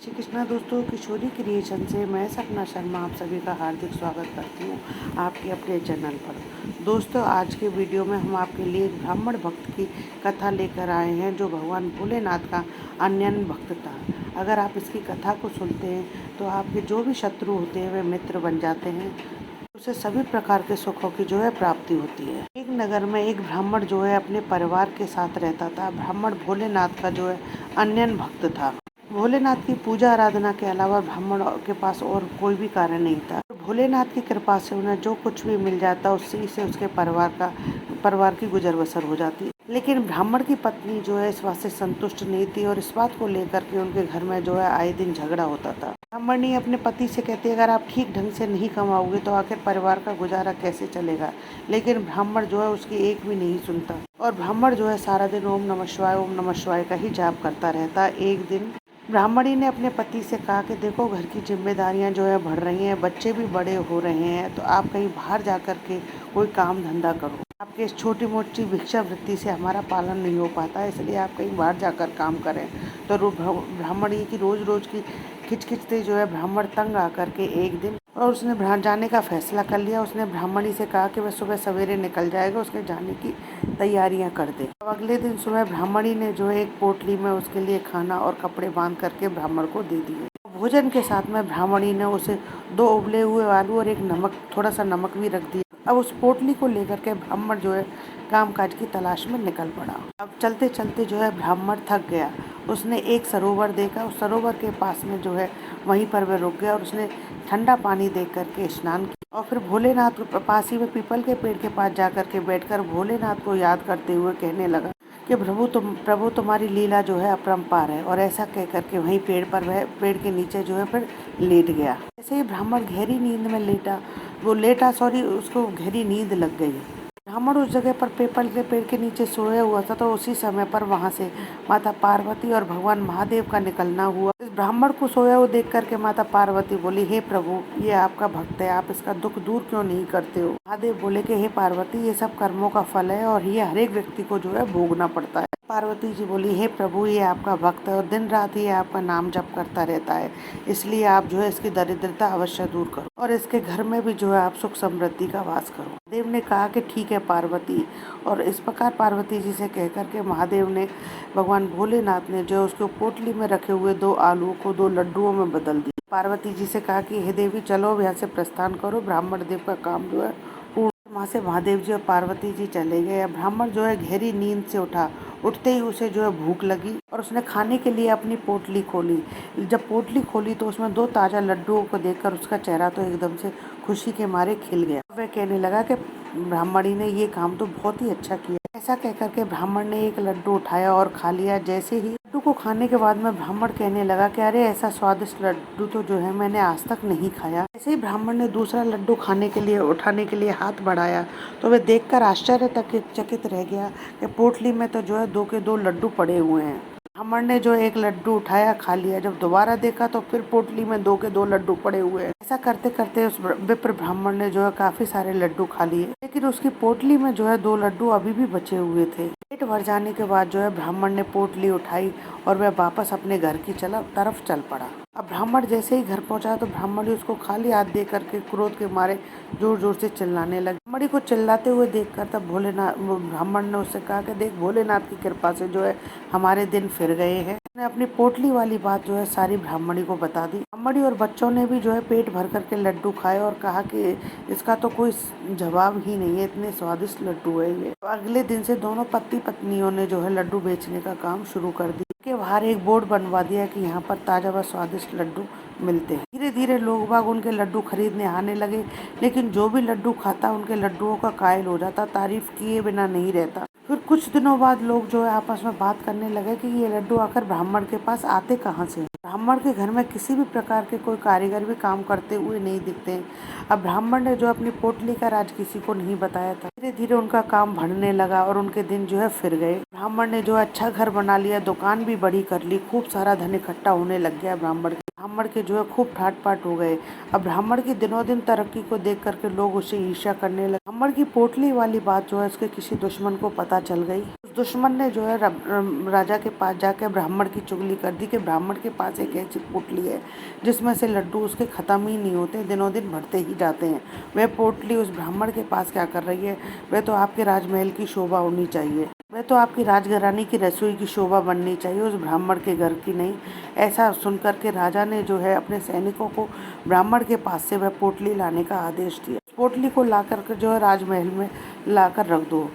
श्री कृष्णा दोस्तों, किशोरी क्रिएशन से मैं सपना शर्मा आप सभी का हार्दिक स्वागत करती हूँ आपके अपने चैनल पर। दोस्तों, आज के वीडियो में हम आपके लिए एक ब्राह्मण भक्त की कथा लेकर आए हैं जो भगवान भोलेनाथ का अनन्य भक्त था। अगर आप इसकी कथा को सुनते हैं तो आपके जो भी शत्रु होते हैं वे मित्र बन जाते हैं, उसे सभी प्रकार के सुखों की जो है प्राप्ति होती है। एक नगर में एक ब्राह्मण जो है अपने परिवार के साथ रहता था। ब्राह्मण भोलेनाथ का जो है अनन्य भक्त था। भोलेनाथ की पूजा आराधना के अलावा ब्राह्मण के पास और कोई भी कार्य नहीं था। भोलेनाथ की कृपा से उन्हें जो कुछ भी मिल जाता उससे से उसके परिवार की गुजर बसर हो जाती। लेकिन ब्राह्मण की पत्नी जो है इस बात से संतुष्ट नहीं थी और इस बात को लेकर के उनके घर में जो है आए दिन झगड़ा होता था। ब्राह्मणी अपने पति से कहती है, अगर आप ठीक ढंग से नहीं कमाओगे तो आखिर परिवार का गुजारा कैसे चलेगा। लेकिन ब्राह्मण जो है उसकी एक भी नहीं सुनता और ब्राह्मण जो है सारा दिन ओम नमः शिवाय का ही जाप करता रहता। एक दिन ब्राह्मणी ने अपने पति से कहा कि देखो, घर की जिम्मेदारियां जो है बढ़ रही हैं, बच्चे भी बड़े हो रहे हैं, तो आप कहीं बाहर जा कर के कोई काम धंधा करो। आपके इस छोटी मोटी भिक्षावृत्ति से हमारा पालन नहीं हो पाता है, इसलिए आप कहीं बाहर जाकर काम करें। तो ब्राह्मणी की रोज रोज की खिचखिचते जो है ब्राह्मण तंग आकर के एक दिन और उसने जाने का फैसला कर लिया। उसने ब्राह्मणी से कहा कि वह सुबह सवेरे निकल जाएगा, उसके जाने की तैयारियां कर दे। अब अगले दिन सुबह ब्राह्मणी ने जो है एक पोटली में उसके लिए खाना और कपड़े बांध करके ब्राह्मण को दे दिए। भोजन के साथ में ब्राह्मणी ने उसे 2 उबले हुए आलू और एक थोड़ा सा नमक भी रख दिया। अब उस पोटली को लेकर के ब्राह्मण जो है कामकाज की तलाश में निकल पड़ा। अब चलते चलते जो है ब्राह्मण थक गया। उसने एक सरोवर देखा, उस सरोवर के पास में जो है वहीं पर वह रुक गया और उसने ठंडा पानी देख करके स्नान किया और फिर भोलेनाथ के पास ही में पीपल के पेड़ के पास जाकर के बैठकर भोलेनाथ को याद करते हुए कहने लगा कि प्रभु तुम्हारी लीला जो है अपरंपार है। और ऐसा कह करके वहीं पेड़ के नीचे जो है फिर लेट गया। ऐसे ही ब्राह्मण गहरी नींद में उसको गहरी नींद लग गई। ब्राह्मण उस जगह पर पीपल के पेड़ के नीचे सोया हुआ था, तो उसी समय पर वहां से माता पार्वती और भगवान महादेव का निकलना हुआ। इस ब्राह्मण को सोया हुआ देख करके माता पार्वती बोली, हे प्रभु, ये आपका भक्त है, आप इसका दुख दूर क्यों नहीं करते हो। महादेव बोले कि हे पार्वती, ये सब कर्मों का फल है और ये हर एक व्यक्ति को जो है भोगना पड़ता है। पार्वती जी बोली, हे प्रभु, ये आपका भक्त है और दिन रात ये आपका नाम जप करता रहता है, इसलिए आप जो है इसकी दरिद्रता अवश्य दूर करो और इसके घर में भी जो है आप सुख समृद्धि का वास करो। देव ने कहा कि ठीक है पार्वती। और इस प्रकार पार्वती जी से कह करके महादेव ने भगवान भोलेनाथ ने जो उसको पोटली में रखे हुए 2 आलूओं को 2 लड्डुओं में बदल दिया। पार्वती जी से कहा कि हे देवी, चलो यहाँ से प्रस्थान करो, ब्राह्मण देव का काम जो है पूर्ण। वहाँ से महादेव जी और पार्वती जी चले गए। ब्राह्मण जो है गहरी नींद से उठा। उठते ही उसे जो है भूख लगी और उसने खाने के लिए अपनी पोटली खोली। जब पोटली खोली तो उसमें 2 ताजा लड्डुओं को देखकर उसका चेहरा तो एकदम से खुशी के मारे खिल गया। वह कहने लगा कि ब्राह्मणी ने ये काम तो बहुत ही अच्छा किया। ऐसा कहकर के ब्राह्मण ने एक लड्डू उठाया और खा लिया। जैसे ही लड्डू को खाने के बाद में ब्राह्मण कहने लगा कि अरे, ऐसा स्वादिष्ट लड्डू तो जो है मैंने आज तक नहीं खाया। ऐसे ही ब्राह्मण ने दूसरा लड्डू उठाने के लिए हाथ बढ़ाया तो वह देखकर आश्चर्यचकित रह गया कि पोटली में तो जो है 2 के 2 लड्डू पड़े हुए हैं। ब्राह्मण ने जो एक लड्डू उठाया, खा लिया। जब दोबारा देखा तो फिर पोटली में 2 के 2 लड्डू पड़े हुए हैं। ऐसा करते करते उस विप्र ब्राह्मण ने जो है काफी सारे लड्डू खा लिए, लेकिन उसकी पोटली में जो है 2 लड्डू अभी भी बचे हुए थे। पेट भर जाने के बाद जो है ब्राह्मण ने पोटली उठाई और वह वापस अपने घर की तरफ चल पड़ा। अब ब्राह्मण जैसे ही घर पहुंचा तो ब्राह्मणी उसको खाली हाथ दे करके क्रोध के मारे जोर जोर से चिल्लाने लगी। ब्राह्मणी को चिल्लाते हुए देखकर तब ब्राह्मण ने उससे कहा कि देख, भोलेनाथ की कृपा से जो है हमारे दिन फिर गए हैं। उसने अपनी पोटली वाली बात जो है सारी ब्राह्मणी को बता दी। ब्राह्मणी और बच्चों ने भी जो है पेट भर करके लड्डू खाए और कहा कि इसका तो कोई जवाब ही नहीं है, इतने स्वादिष्ट लड्डू है ये। अगले दिन से दोनों पति पत्नियों ने जो है लड्डू बेचने का काम शुरू कर दिया। के बाहर एक बोर्ड बनवा दिया कि यहाँ पर ताजा व स्वादिष्ट लड्डू मिलते हैं। धीरे धीरे लोग बाग उनके लड्डू खरीदने आने लगे, लेकिन जो भी लड्डू खाता उनके लड्डुओं का कायल हो जाता, तारीफ किए बिना नहीं रहता। फिर कुछ दिनों बाद लोग जो है आपस में बात करने लगे कि ये लड्डू आकर ब्राह्मण के पास आते कहाँ से हैं। ब्राह्मण के घर में किसी भी प्रकार के कोई कारीगर भी काम करते हुए नहीं दिखते हैं। अब ब्राह्मण ने जो अपनी पोटली का राज किसी को नहीं बताया था। धीरे धीरे उनका काम बढ़ने लगा और उनके दिन जो है फिर गए। ब्राह्मण ने जो अच्छा घर बना लिया, दुकान भी बड़ी कर ली, खूब सारा धन इकट्ठा होने लग गया ब्राह्मण। ब्राह्मण के जो है खूब ठाट बाट हो गए। अब ब्राह्मण की दिनों दिन तरक्की को देख करके लोग उसे ईर्ष्या करने लगे। ब्राह्मण की पोटली वाली बात जो है उसके किसी दुश्मन को पता चल गई। उस दुश्मन ने जो है राजा के पास जाकर ब्राह्मण की चुगली कर दी कि ब्राह्मण के पास एक ऐसी पोटली है जिसमें से लड्डू उसके खत्म ही नहीं होते, दिनों दिन बढ़ते ही जाते हैं। वह पोटली उस ब्राह्मण के पास क्या कर रही है? वह तो आपके राजमहल की शोभा होनी चाहिए, वह तो आपकी राजघरानी की रसोई की शोभा बननी चाहिए, उस ब्राह्मण के घर की नहीं। ऐसा सुनकर के राजा ने जो है अपने सैनिकों को ब्राह्मण के पास से वह पोटली लाने का आदेश दिया। पोटली को ला करके जो है राजमहल में लाकर रख दो,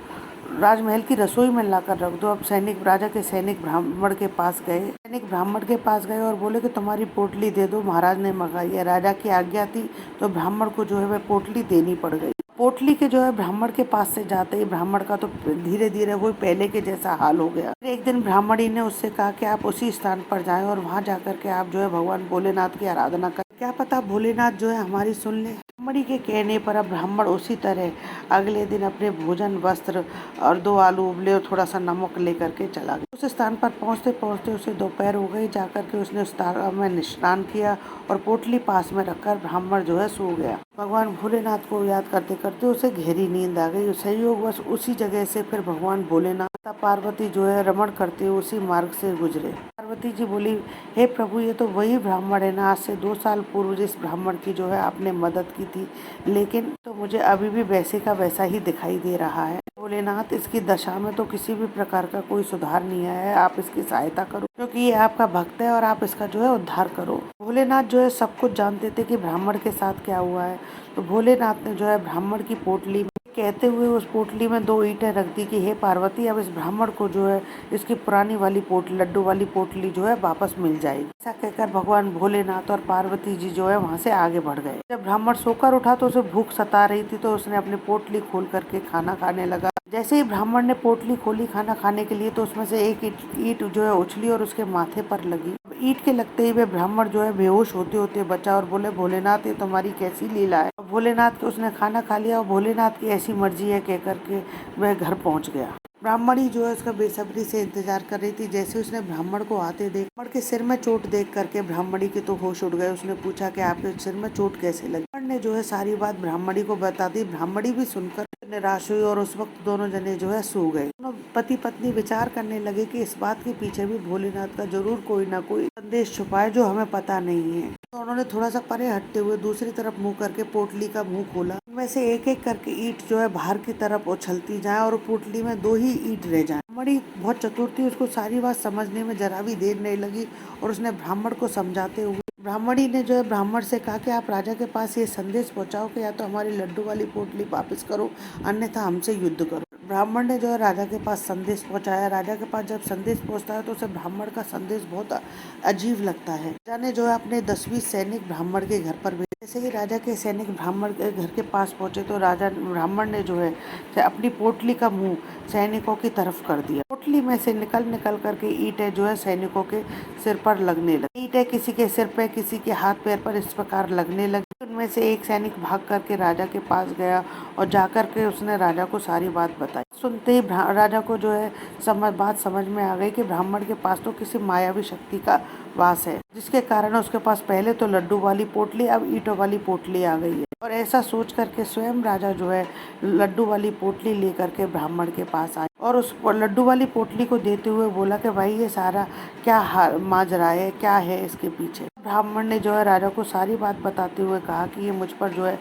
राजमहल की रसोई में लाकर रख दो। अब राजा के सैनिक ब्राह्मण के पास गए। सैनिक ब्राह्मण के पास गए और बोले कि तुम्हारी पोटली दे दो, महाराज ने मंगाई है। राजा की आज्ञा थी तो ब्राह्मण को जो है वह पोटली देनी पड़ गई। पोटली के जो है ब्राह्मण के पास से जाते ही ब्राह्मण का तो धीरे धीरे वही पहले के जैसा हाल हो गया। एक दिन ब्राह्मणी ने उससे कहा कि आप उसी स्थान पर जाएं और वहां जाकर के आप जो है भगवान भोलेनाथ की आराधना करें, क्या पता भोलेनाथ जो है हमारी सुन ले। ब्राह्मणी के कहने पर अब ब्राह्मण उसी तरह अगले दिन अपने भोजन, वस्त्र और 2 आलू उबले और थोड़ा सा नमक लेकर के चला गया। उस स्थान पर पहुंचते पहुंचते उसे दोपहर हो गई। जाकर के उसने उस तालाब में स्नान किया और पोटली पास में रखकर ब्राह्मण जो है सो गया। भगवान भोलेनाथ को याद करते करते उसे गहरी नींद आ गई। संयोगवश उसी जगह से फिर भगवान भोलेनाथ पार्वती जो है रमण करते हुए उसी मार्ग से गुजरे। पार्वती जी बोली, हे प्रभु, ये तो वही ब्राह्मण है ना, आज से 2 साल पूर्व जिस ब्राह्मण की जो है आपने मदद की थी, लेकिन तो मुझे अभी भी वैसे का वैसा ही दिखाई दे रहा है। भोलेनाथ, इसकी दशा में तो किसी भी प्रकार का कोई सुधार नहीं आया है, आप इसकी सहायता करो क्योंकि ये आपका भक्त है और आप इसका जो है उद्धार करो। भोलेनाथ जो है सब कुछ जानते थे कि ब्राह्मण के साथ क्या हुआ है, तो भोलेनाथ ने जो है ब्राह्मण की पोटली कहते हुए उस पोटली में 2 ईंटें रख दी कि हे पार्वती, अब इस ब्राह्मण को जो है इसकी पुरानी वाली पोटली, लड्डू वाली पोटली जो है वापस मिल जाएगी। ऐसा कहकर भगवान भोलेनाथ और पार्वती जी जो है वहाँ से आगे बढ़ गए। जब ब्राह्मण सोकर उठा तो उसे भूख सता रही थी, तो उसने अपनी पोटली खोल करके खाना खाने लगा। जैसे ही ब्राह्मण ने पोटली खोली खाना खाने के लिए, तो उसमें से एक ईंट जो है उछली और उसके माथे पर लगी। ईंट के लगते ही वे ब्राह्मण जो है बेहोश होते होते बचा और बोले, भोलेनाथ, ये तुम्हारी कैसी लीला है। भोलेनाथ के उसने खाना खा लिया और भोलेनाथ की ऐसी मर्जी है कह करके वह घर पहुंच गया। ब्राह्मणी जो है उसका बेसब्री से इंतजार कर रही थी। जैसे उसने ब्राह्मण को आते देख, ब्राह्मण के सिर में चोट देख करके ब्राह्मणी के तो होश उड़ गए। उसने पूछा कि आपके सिर में चोट कैसे लगी। ब्राह्मण ने जो है सारी बात ब्राह्मणी को बता दी। ब्राह्मणी भी सुनकर निराश हुई और उस वक्त दोनों जने जो है सो गए। दोनों पति पत्नी विचार करने लगे कि इस बात के पीछे भी भोलेनाथ का जरूर कोई ना कोई संदेश छुपा है जो हमें पता नहीं है। तो उन्होंने थोड़ा सा परे हटते हुए दूसरी तरफ मुंह करके पोटली का मुंह खोला। उनमें से एक एक करके ईंट जो है बाहर की तरफ उछलती जाए और पोटली में 2 ही ईंट रह जाए। ब्राह्मणी बहुत चतुर थी, उसको सारी बात समझने में जरा भी देर नहीं लगी और उसने ब्राह्मण को समझाते हुए ब्राह्मणी ने जो है ब्राह्मण से कहा कि आप राजा के पास ये संदेश पहुंचाओ कि या तो हमारी लड्डू वाली पोटली वापस करो, अन्यथा हमसे युद्ध करो। ब्राह्मण ने जो है राजा के पास संदेश पहुंचाया। राजा के पास जब संदेश पहुंचता है तो उसे ब्राह्मण का संदेश बहुत अजीब लगता है। राजा ने जो है अपने 10-20 सैनिक ब्राह्मण के घर पर भेजे। जैसे ही राजा के सैनिक ब्राह्मण के घर के पास पहुंचे तो ब्राह्मण ने जो है अपनी पोटली का मुंह सैनिकों की तरफ कर दिया। पोटली में से निकल करके ईंटें जो है सैनिकों के सिर पर लगने लगी। ईंटें किसी के सिर पे, किसी के हाथ पैर पर इस प्रकार लगने लगी। उनमें से एक सैनिक भाग करके राजा के पास गया और जाकर के उसने राजा को सारी बात बताई। सुनते ही राजा को जो है बात समझ में आ गई कि ब्राह्मण के पास तो किसी मायावी शक्ति का वास है, जिसके कारण उसके पास पहले तो लड्डू वाली पोटली, अब ईंटों वाली पोटली आ गई है। और ऐसा सोच करके स्वयं राजा जो है लड्डू वाली पोटली लेकर के ब्राह्मण के पास आए और उस लड्डू वाली पोटली को देते हुए बोला कि भाई, ये सारा क्या माजरा है, क्या है इसके पीछे। ब्राह्मण ने जो है राजा को सारी बात बताते हुए कहा कि ये मुझ पर जो है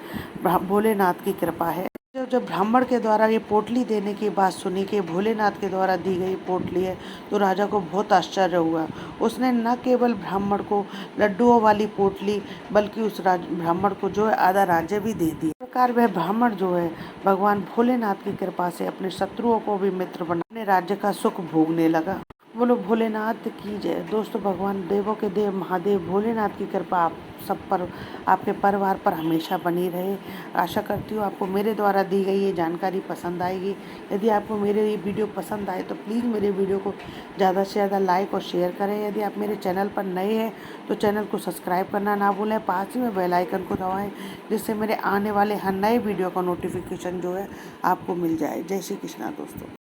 भोलेनाथ की कृपा है। जब ब्राह्मण के द्वारा ये पोटली देने की बात सुनी कि भोलेनाथ के द्वारा दी गई पोटली है, तो राजा को बहुत आश्चर्य हुआ। उसने न केवल ब्राह्मण को लड्डुओं वाली पोटली बल्कि उस ब्राह्मण को जो है आधा राज्य भी दे दिया। इस प्रकार वह ब्राह्मण जो है भगवान भोलेनाथ की कृपा से अपने शत्रुओं को भी मित्र बना अपने राज्य का सुख भोगने लगा। बोलो भोलेनाथ की जय। दोस्तों, भगवान देवों के देव महादेव भोलेनाथ की कृपा आप सब पर, आपके परिवार पर हमेशा बनी रहे। आशा करती हूँ आपको मेरे द्वारा दी गई ये जानकारी पसंद आएगी। यदि आपको मेरे ये वीडियो पसंद आए तो प्लीज़ मेरे वीडियो को ज़्यादा से ज़्यादा लाइक और शेयर करें। यदि आप मेरे चैनल पर नए हैं तो चैनल को सब्सक्राइब करना ना भूलें। पास ही में बेल आइकन को दबाएँ, जिससे मेरे आने वाले हर नए वीडियो का नोटिफिकेशन जो है आपको मिल जाए। जय श्री कृष्णा दोस्तों।